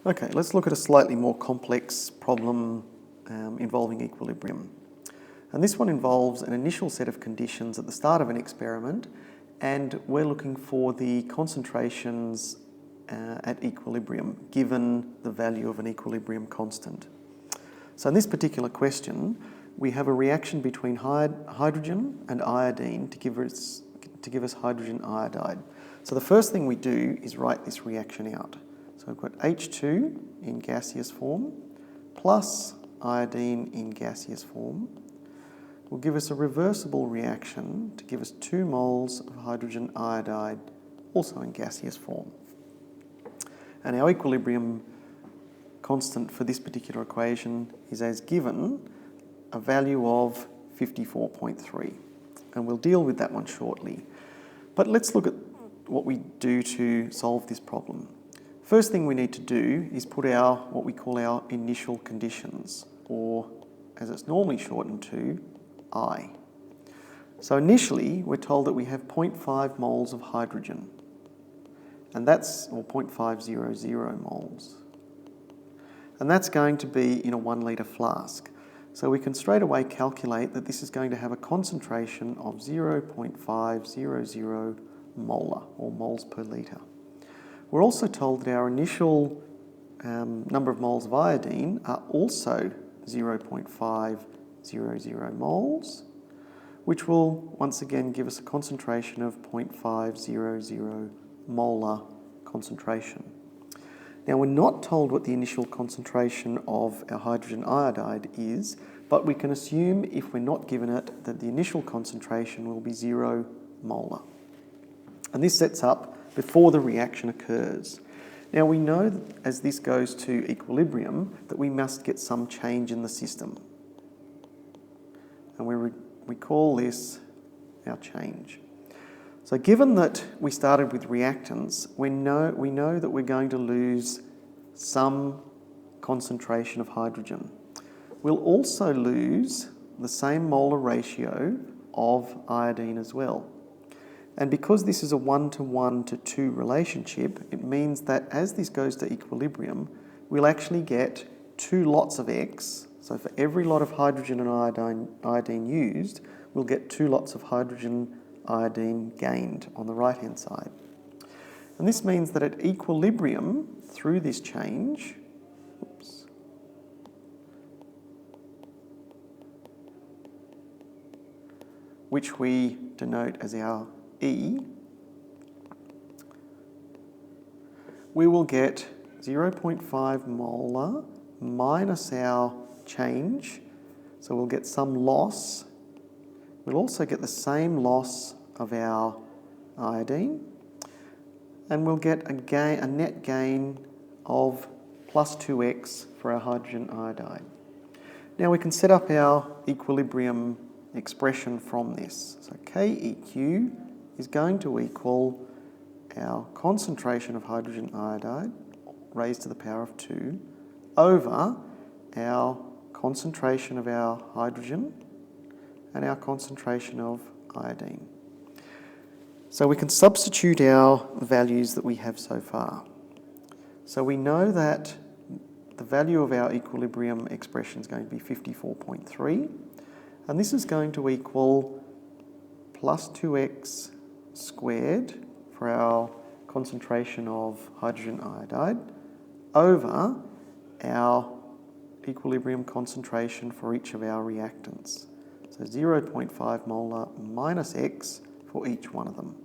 Okay, let's look at a slightly more complex problem involving equilibrium. And this one involves an initial set of conditions at the start of an experiment, and we're looking for the concentrations at equilibrium given the value of an equilibrium constant. So in this particular question, we have a reaction between hydrogen and iodine to give us hydrogen iodide. So the first thing we do is write this reaction out. So we've got H2 in gaseous form plus iodine in gaseous form will give us a reversible reaction to give us 2 moles of hydrogen iodide also in gaseous form. And our equilibrium constant for this particular equation is as given, a value of 54.3. And we'll deal with that one shortly. But let's look at what we do to solve this problem. First thing we need to do is put what we call our initial conditions, or as it's normally shortened to, I. So initially, we're told that we have 0.5 moles of hydrogen, and that's, or 0.500 moles. And that's going to be in a 1 litre flask. So we can straight away calculate that this is going to have a concentration of 0.500 molar, or moles per litre. We're also told that our initial number of moles of iodine are also 0.500 moles, which will once again give us a concentration of 0.500 molar concentration. Now we're not told what the initial concentration of our hydrogen iodide is, but we can assume, if we're not given it, that the initial concentration will be 0 molar. And this sets up before the reaction occurs. Now we know that as this goes to equilibrium that we must get some change in the system. And we call this our change. So given that we started with reactants, we know that we're going to lose some concentration of hydrogen. We'll also lose the same molar ratio of iodine as well. And because this is a 1:1 to 2 relationship, it means that as this goes to equilibrium, we'll actually get 2 lots of X. So for every lot of hydrogen and iodine used, we'll get 2 lots of hydrogen iodine gained on the right-hand side. And this means that at equilibrium, through this change, which we denote as our E, we will get 0.5 molar minus our change, so we'll get some loss. We'll also get the same loss of our iodine, and we'll get a net gain of plus 2x for our hydrogen iodide. Now we can set up our equilibrium expression from this. So KEQ is going to equal our concentration of hydrogen iodide raised to the power of 2 over our concentration of our hydrogen and our concentration of iodine. So we can substitute our values that we have so far. So we know that the value of our equilibrium expression is going to be 54.3, and this is going to equal plus 2x squared for our concentration of hydrogen iodide over our equilibrium concentration for each of our reactants. So 0.5 molar minus x for each one of them.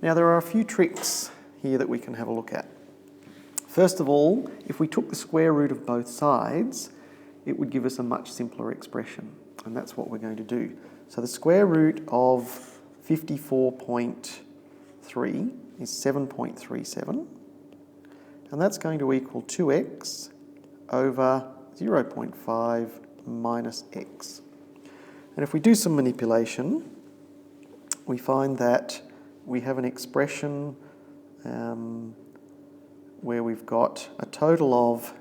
Now there are a few tricks here that we can have a look at. First of all, if we took the square root of both sides, it would give us a much simpler expression, and that's what we're going to do. So the square root of 54.3 is 7.37, and that's going to equal 2x over 0.5 minus x. And if we do some manipulation, we find that we have an expression where we've got a total of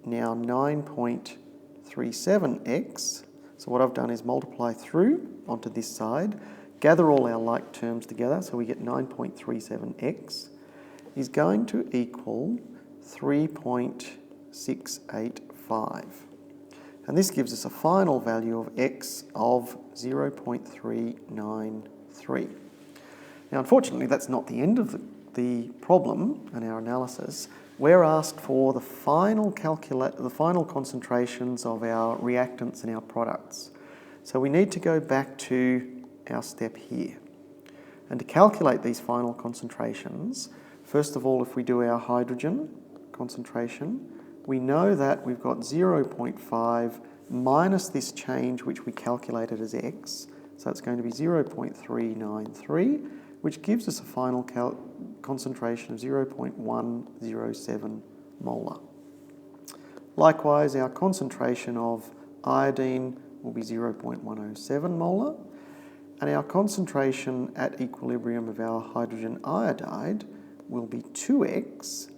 now 9.37x. So what I've done is multiply through onto this side, gather all our like terms together, so we get 9.37x. is going to equal 3.685. And this gives us a final value of x of 0.393. Now, unfortunately, that's not the end of the problem and our analysis. We're asked for the final concentrations of our reactants and our products. So we need to go back to our step here. And to calculate these final concentrations, first of all, if we do our hydrogen concentration, we know that we've got 0.5 minus this change which we calculated as x, so it's going to be 0.393, which gives us a final concentration of 0.107 molar. Likewise, our concentration of iodine will be 0.107 molar, and our concentration at equilibrium of our hydrogen iodide will be 2x,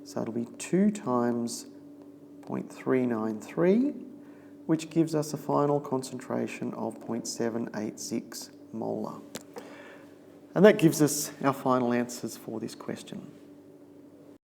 so it'll be 2 times 0.393, which gives us a final concentration of 0.786 molar. And that gives us our final answers for this question.